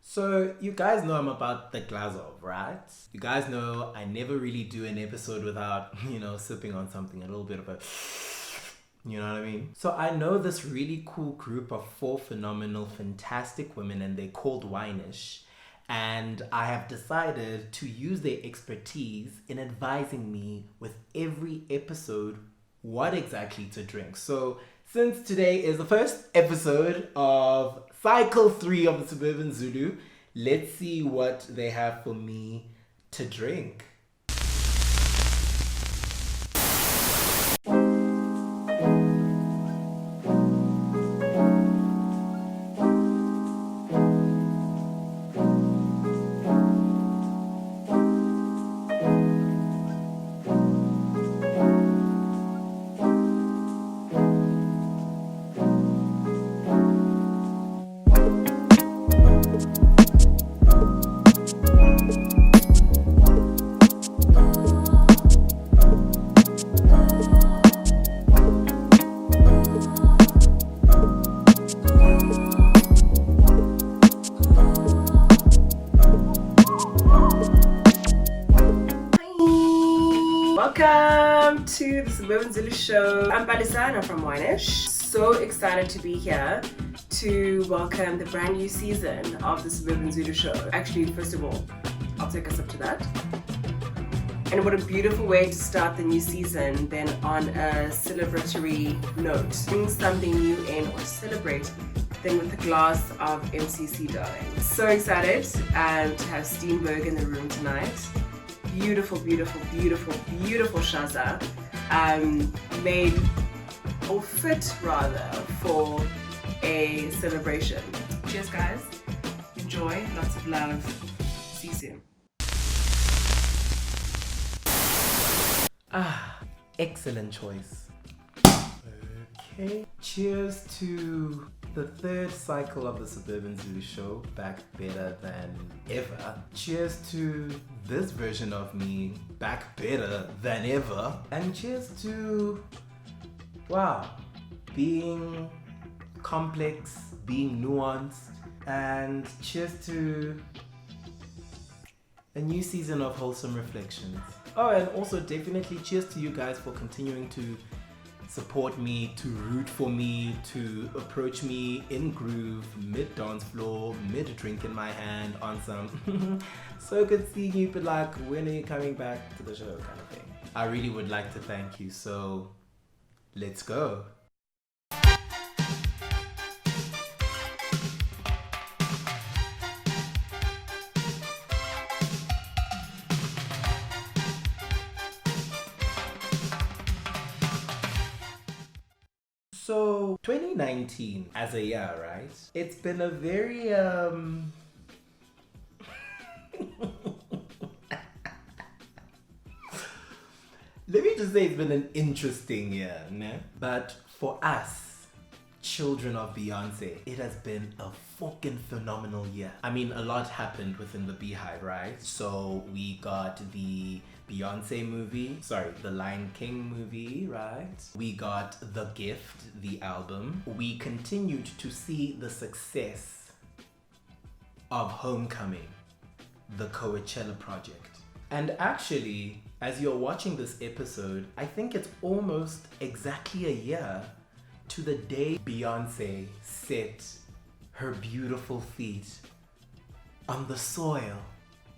So you guys know I'm about the glass of, right? You guys know I never really do an episode without, sipping on something, a little bit of a, you know what I mean? So I know this really cool group of four phenomenal, fantastic women, and they're called Winish. And I have decided to use their expertise in advising me with every episode what exactly to drink. So since today is the first episode of cycle 3 of the Suburban Zulu, let's see what they have for me to drink. Welcome to the Suburban Zulu show. I'm Palesa and I'm from Winish. So excited to be here to welcome the brand new season of the Suburban Zulu show. Actually, first of all, I'll take us up to that. And what a beautiful way to start the new season than on a celebratory note. Bring something new in or celebrate then with a glass of MCC, darling. So excited to have Steenberg in the room tonight. Beautiful shaza made or fit rather for a celebration. Cheers guys, enjoy, lots of love, see you soon. Excellent choice. Okay, cheers to the third cycle of the Suburban Zulu show, back better than ever. Cheers to this version of me, back better than ever. And cheers to, wow, being complex, being nuanced. And cheers to a new season of wholesome reflections. Oh, and also definitely cheers to you guys for continuing to support me, to root for me, to approach me in groove, mid-dance floor, mid-drink in my hand on some so good seeing you, but like, when are you coming back to the show kind of thing. I really would like to thank you, so let's go. So 2019 as a year, right? It's been a very let me just say it's been an interesting year, né? But for us, children of Beyonce, it has been a fucking phenomenal year. I mean, a lot happened within the Beehive, right? So we got the Beyonce movie, the Lion King movie, right? We got The Gift, the album. We continued to see the success of Homecoming, the Coachella project. And actually, as you're watching this episode, I think it's almost exactly a year to the day Beyonce set her beautiful feet on the soil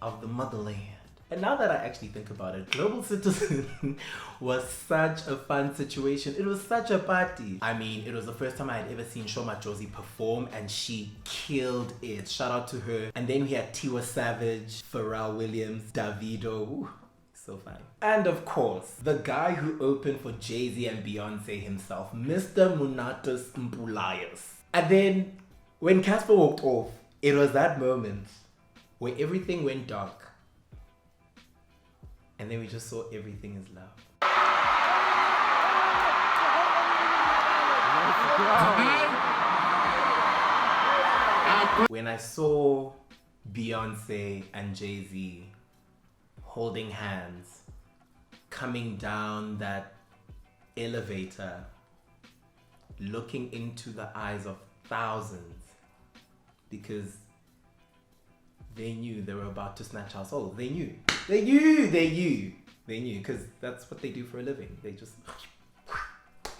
of the motherland. And now that I actually think about it, Global Citizen was such a fun situation. It was such a party. I mean, it was the first time I had ever seen Shoma Josie perform and she killed it. Shout out to her. And then we had Tiwa Savage, Pharrell Williams, Davido. Ooh, so fun. And of course, the guy who opened for Jay-Z and Beyonce himself, Mr. Munatus Mpulayas. And then when Casper walked off, it was that moment where everything went dark. And then we just saw everything is love. When I saw Beyonce and Jay-Z holding hands, coming down that elevator, looking into the eyes of thousands, because they knew they were about to snatch our souls. They knew, because that's what they do for a living. They just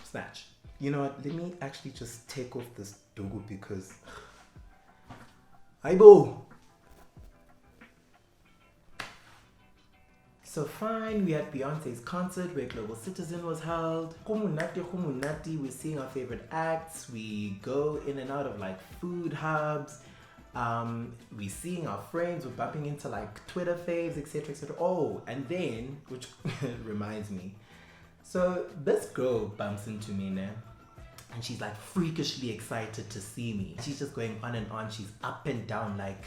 snatch. You know what? Let me actually just take off this dogo because Aibo. So fine, we had Beyonce's concert where Global Citizen was held. Humunati, we're seeing our favorite acts. We go in and out of like food hubs. We're seeing our friends. We're bumping into like Twitter faves, etc., etc. Oh, and then, which reminds me. So this girl bumps into me now. And she's like freakishly excited to see me. She's just going on and on. She's up and down like...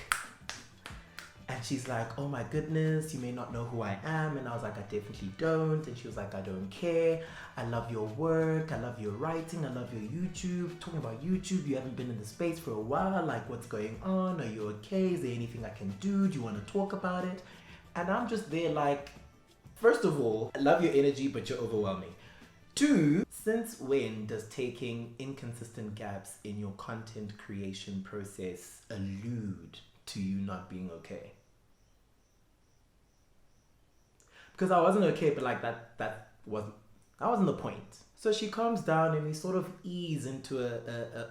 And she's like, oh my goodness, you may not know who I am. And I was like, I definitely don't. And she was like, I don't care. I love your work. I love your writing. I love your YouTube. Talking about YouTube, you haven't been in the space for a while. Like, what's going on? Are you okay? Is there anything I can do? Do you want to talk about it? And I'm just there like, first of all, I love your energy, but you're overwhelming. 2, since when does taking inconsistent gaps in your content creation process allude to you not being okay? Because I wasn't okay, but like that wasn't the point. So she calms down and we sort of ease into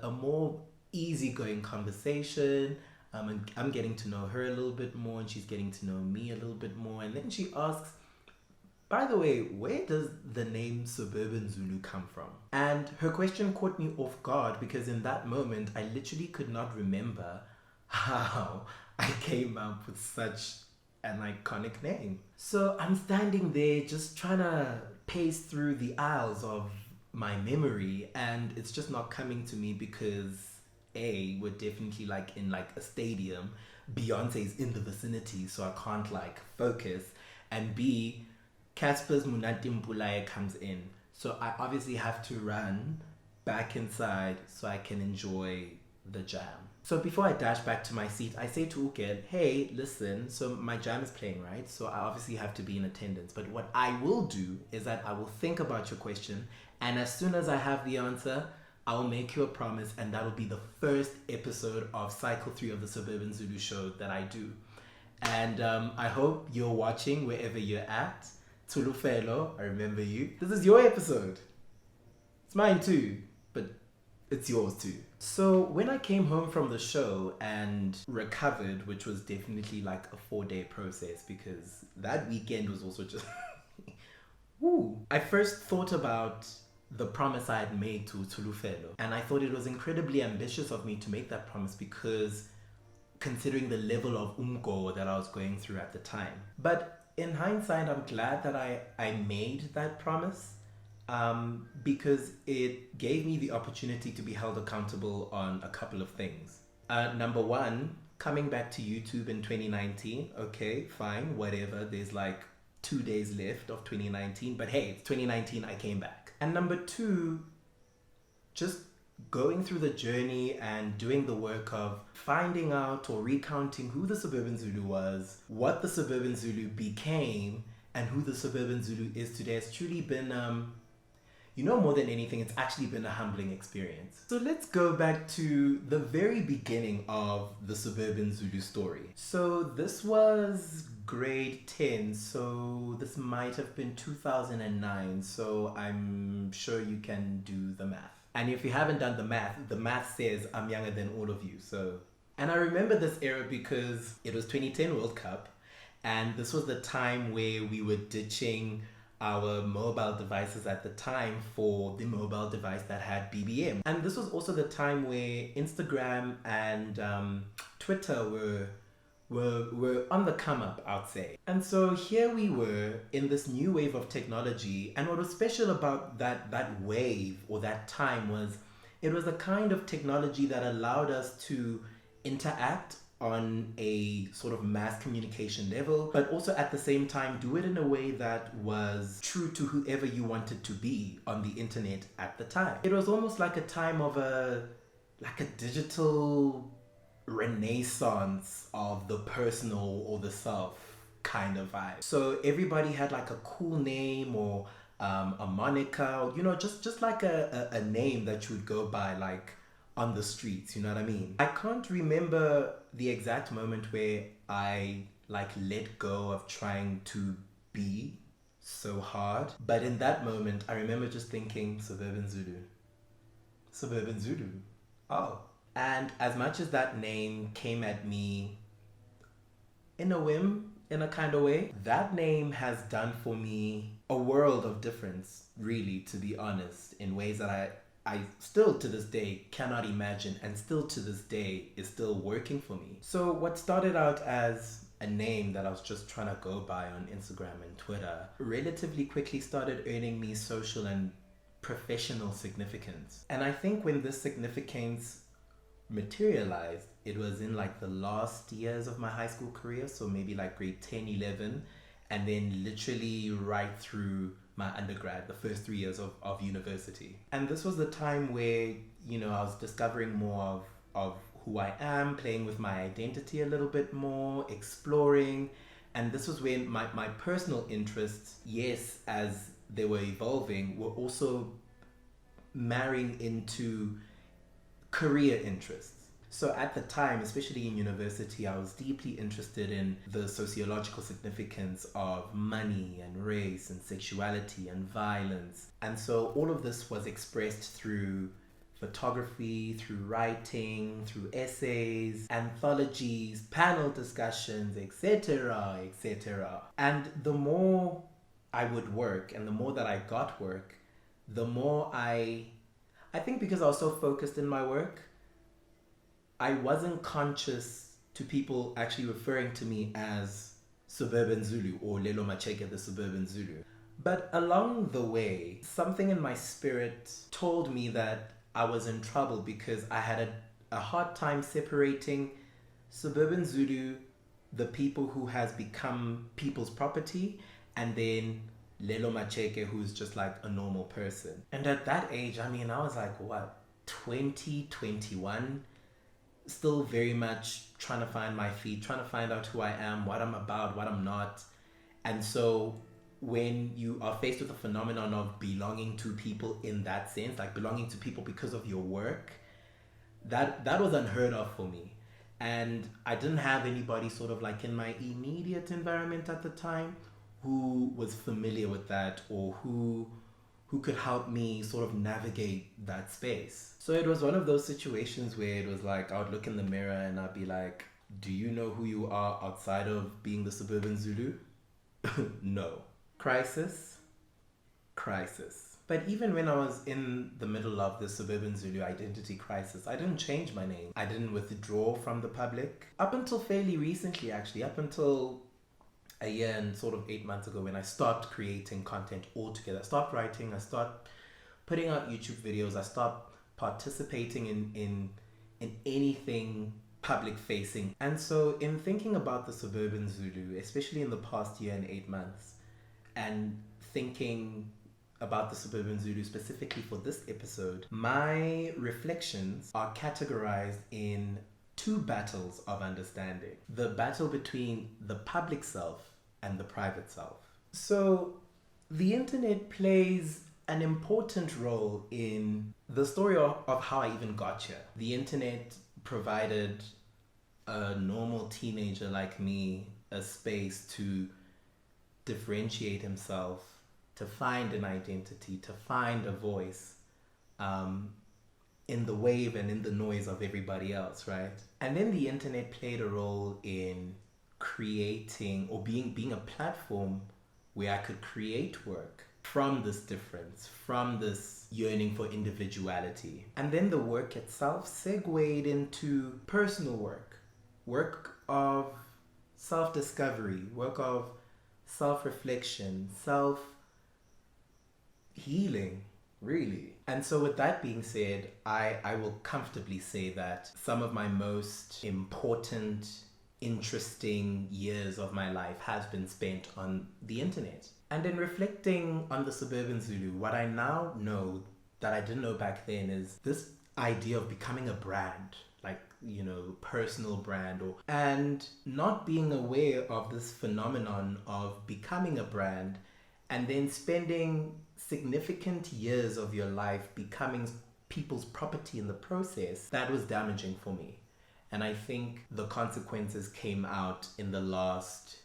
a more easygoing conversation. And I'm getting to know her a little bit more and she's getting to know me a little bit more. And then she asks, by the way, where does the name SuburbanZulu come from? And her question caught me off guard because in that moment, I literally could not remember how I came up with such an iconic name. So I'm standing there just trying to pace through the aisles of my memory and it's just not coming to me because A, we're definitely like in like a stadium, Beyonce's in the vicinity so I can't like focus, and B, Casper's Munati Mpulaye comes in. So I obviously have to run back inside so I can enjoy the jam. So before I dash back to my seat, I say to Ukel, hey, listen, so my jam is playing, right? So I obviously have to be in attendance. But what I will do is that I will think about your question. And as soon as I have the answer, I will make you a promise. And that will be the first episode of Cycle 3 of the SuburbanZulu show that I do. And I hope you're watching wherever you're at. Tulufelo, I remember you. This is your episode. It's mine too, but it's yours too. So when I came home from the show and recovered, which was definitely like a 4-day process because that weekend was also just woo. I first thought about the promise I had made to Tulufelo, and I thought it was incredibly ambitious of me to make that promise because considering the level of umgo that I was going through at the time. But in hindsight, I'm glad that I made that promise. Because it gave me the opportunity to be held accountable on a couple of things. Number 1, coming back to YouTube in 2019. Okay, fine, whatever. There's like 2 days left of 2019, but hey, it's 2019, I came back. And number 2, just going through the journey and doing the work of finding out or recounting who the SuburbanZulu was, what the SuburbanZulu became, and who the SuburbanZulu is today has truly been more than anything, it's actually been a humbling experience. So let's go back to the very beginning of the SuburbanZulu story. So this was grade 10, so this might have been 2009, so I'm sure you can do the math. And if you haven't done the math says I'm younger than all of you, so... And I remember this era because it was 2010 World Cup, and this was the time where we were ditching our mobile devices at the time for the mobile device that had BBM. And this was also the time where Instagram and Twitter were on the come up, I'd say. And so here we were in this new wave of technology, and what was special about that wave or that time was it was a kind of technology that allowed us to interact on a sort of mass communication level, but also at the same time do it in a way that was true to whoever you wanted to be on the internet at the time. It was almost like a time of a digital renaissance of the personal or the self kind of vibe. So everybody had like a cool name or a moniker, just like a name that you would go by, like on the streets, you know what I mean? I can't remember the exact moment where I like let go of trying to be so hard, but in that moment I remember just thinking Suburban Zulu. Suburban Zulu. Oh. And as much as that name came at me in a whim, in a kind of way, that name has done for me a world of difference, really, to be honest, in ways that I still to this day cannot imagine, and still to this day is still working for me. So what started out as a name that I was just trying to go by on Instagram and Twitter relatively quickly started earning me social and professional significance. And I think when this significance materialized, it was in like the last years of my high school career, so maybe like grade 10, 11, and then literally right through my undergrad, the first 3 years of university. And this was the time where, you know, I was discovering more of who I am, playing with my identity a little bit more, exploring. And this was when my personal interests, yes, as they were evolving, were also marrying into career interests. So at the time, especially in university, I was deeply interested in the sociological significance of money and race and sexuality and violence. And so all of this was expressed through photography, through writing, through essays, anthologies, panel discussions, etc., etc. And the more I would work and the more that I got work, the more I think because I was so focused in my work, I wasn't conscious to people actually referring to me as Suburban Zulu or Lelo Macheke, the Suburban Zulu. But along the way, something in my spirit told me that I was in trouble because I had a hard time separating Suburban Zulu, the people who has become people's property, and then Lelo Macheke, who's just like a normal person. And at that age, I mean, I was like, what, 20, 21? Still very much trying to find my feet, trying to find out who I am, what I'm about, what I'm not. And so when you are faced with the phenomenon of belonging to people in that sense, like belonging to people because of your work, that was unheard of for me. And I didn't have anybody sort of like in my immediate environment at the time who was familiar with that, or who could help me sort of navigate that space. So it was one of those situations where it was like I would look in the mirror and I'd be like, do you know who you are outside of being the Suburban Zulu? No. Crisis. But even when I was in the middle of the Suburban Zulu identity crisis, I didn't change my name. I didn't withdraw from the public. Up until fairly recently, actually, up until a year and sort of 8 months ago, when I stopped creating content altogether. I stopped writing, I stopped putting out YouTube videos, I stopped participating in anything public facing. And so in thinking about the Suburban Zulu, especially in the past year and 8 months, and thinking about the Suburban Zulu specifically for this episode, my reflections are categorized in two battles of understanding. The battle between the public self and the private self. So the internet plays an important role in the story of how I even got here. The internet provided a normal teenager like me a space to differentiate himself, to find an identity, to find a voice in the wave and in the noise of everybody else, right? And then the internet played a role in creating, or being a platform where I could create work from this difference, from this yearning for individuality. And then the work itself segued into personal work of self-discovery, work of self-reflection, self-healing, really. And so with that being said, I will comfortably say that some of my most important, interesting years of my life has been spent on the internet. And in reflecting on the Suburban Zulu, what I now know that I didn't know back then is this idea of becoming a brand, like, you know, personal brand, and not being aware of this phenomenon of becoming a brand and then spending significant years of your life becoming people's property in the process, that was damaging for me. And I think the consequences came out in the last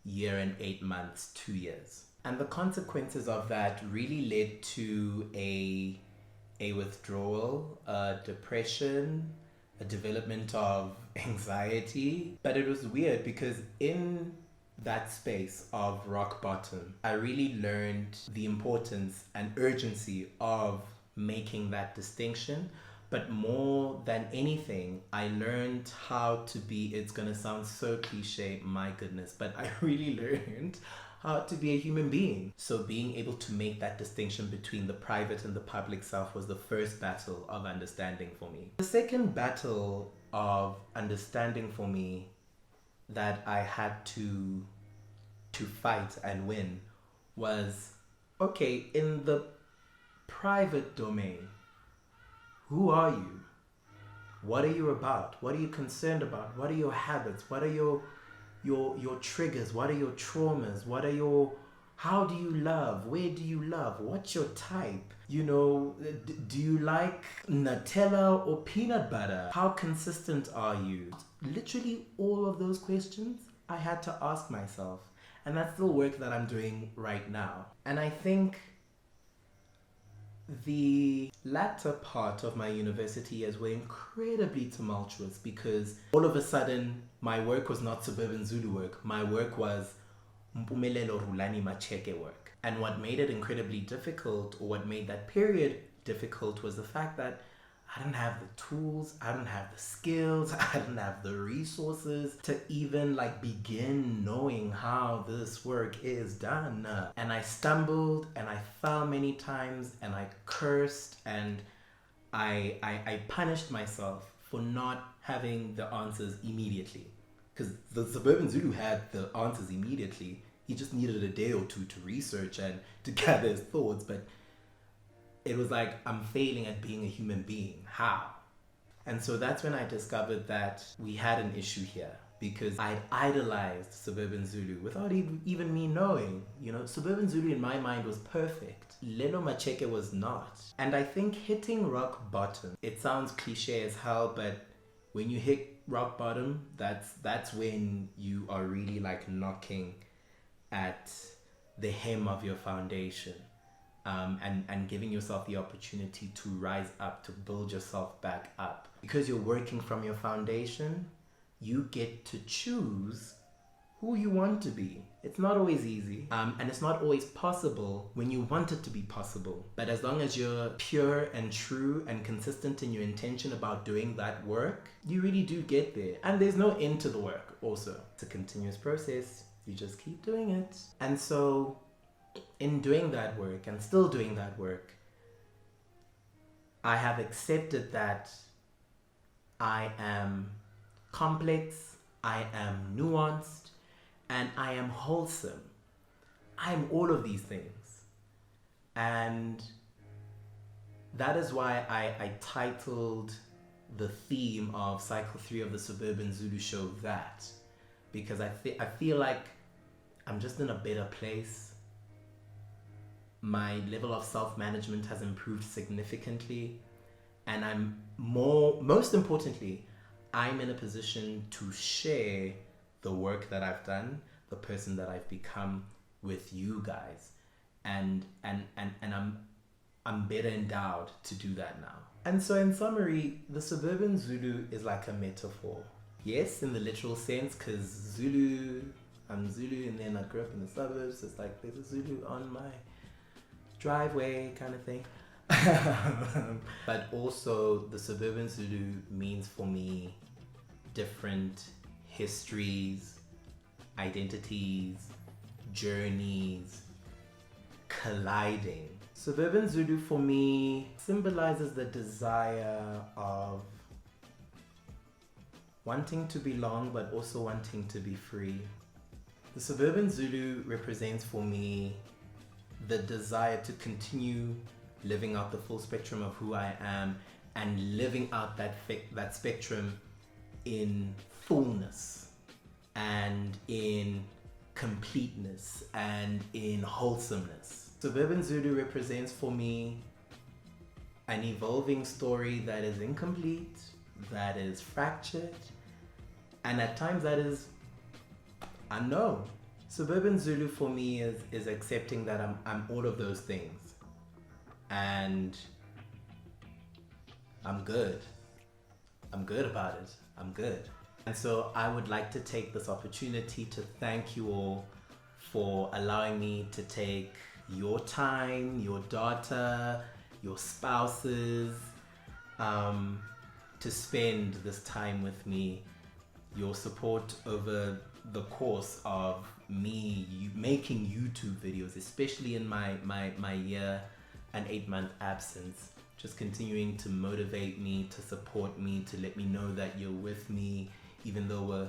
year and 8 months, 2 years. And the consequences of that really led to a withdrawal, a depression, a development of anxiety. But it was weird because in that space of rock bottom, I really learned the importance and urgency of making that distinction. But more than anything, I learned how to be, it's gonna sound so cliche, my goodness, but I really learned how to be a human being. So being able to make that distinction between the private and the public self was the first battle of understanding for me. The second battle of understanding for me that I had to fight and win was, okay, in the private domain, who are you? What are you about? What are you concerned about? What are your habits? What are your triggers? What are your traumas? How do you love? Where do you love? What's your type? You know, do you like Nutella or peanut butter? How consistent are you? Literally all of those questions I had to ask myself. And that's the work that I'm doing right now. And I think the latter part of my university years were incredibly tumultuous because all of a sudden my work was not Suburban Zulu work. My work was Lelo Macheke work. And what made it incredibly difficult, or what made that period difficult, was the fact that I didn't have the tools, I didn't have the skills, I didn't have the resources to even begin knowing how this work is done. And I stumbled and I fell many times and I cursed and I punished myself for not having the answers immediately. Because the Suburban Zulu had the answers immediately. He just needed a day or two to research and to gather his thoughts, but it was like, I'm failing at being a human being. How? And so that's when I discovered that we had an issue here, because I'd idolized Suburban Zulu without even me knowing. You know, Suburban Zulu in my mind was perfect. Lelo Macheke was not. And I think hitting rock bottom, it sounds cliche as hell, but when you hit rock bottom, that's when you are really knocking at the hem of your foundation. And giving yourself the opportunity to rise up, to build yourself back up. Because you're working from your foundation, you get to choose who you want to be. It's not always easy, and it's not always possible when you want it to be possible. But as long as you're pure and true and consistent in your intention about doing that work, you really do get there. And there's no end to the work also. It's a continuous process. You just keep doing it. And so in doing that work and still doing that work, I have accepted that I am complex, I am nuanced, and I am wholesome. I am all of these things. And that is why I titled the theme of Cycle 3 of the Suburban Zulu show that. Because I feel like I'm just in a better place. My level of self-management has improved significantly, and I'm most importantly, I'm in a position to share the work that I've done, the person that I've become with you guys, and I'm better endowed to do that now. And so in summary, the Suburban Zulu is like a metaphor. Yes, in the literal sense, because I'm Zulu, and then I grew up in the suburbs. It's like there's a Zulu on my driveway kind of thing. But also the Suburban Zulu means for me different histories, identities, journeys colliding. Suburban Zulu for me symbolizes the desire of wanting to belong but also wanting to be free. The Suburban Zulu represents for me the desire to continue living out the full spectrum of who I am and living out that spectrum in fullness and in completeness and in wholesomeness. Suburban Zulu represents for me an evolving story that is incomplete, that is fractured, and at times that is unknown. Suburban Zulu for me is accepting that I'm all of those things, and I'm good. I'm good about it. I'm good. And so I would like to take this opportunity to thank you all for allowing me to take your time, your daughter, your spouses, to spend this time with me, your support over the course of me making YouTube videos, especially in my year and 8-month absence, just continuing to motivate me, to support me, to let me know that you're with me, even though we're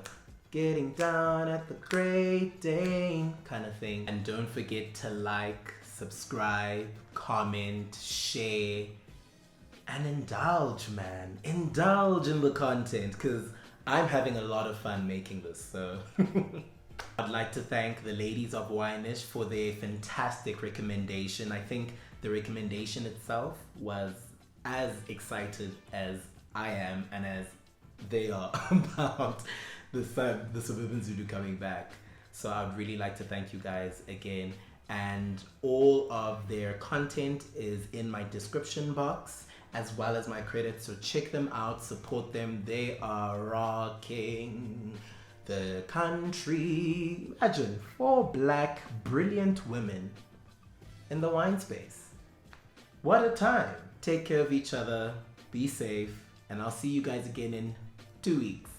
getting down at the Great Dane kind of thing. And don't forget to like, subscribe, comment, share, and indulge, man. Indulge in the content, because I'm having a lot of fun making this, so. I'd like to thank the ladies of Wineish for their fantastic recommendation. I think the recommendation itself was as excited as I am and as they are about the Suburban Zulu coming back. So I'd really like to thank you guys again. And all of their content is in my description box, as well as my credits. So check them out, support them. They are rocking the country. Imagine 4 black, brilliant women in the wine space. What a time. Take care of each other, be safe, and I'll see you guys again in 2 weeks.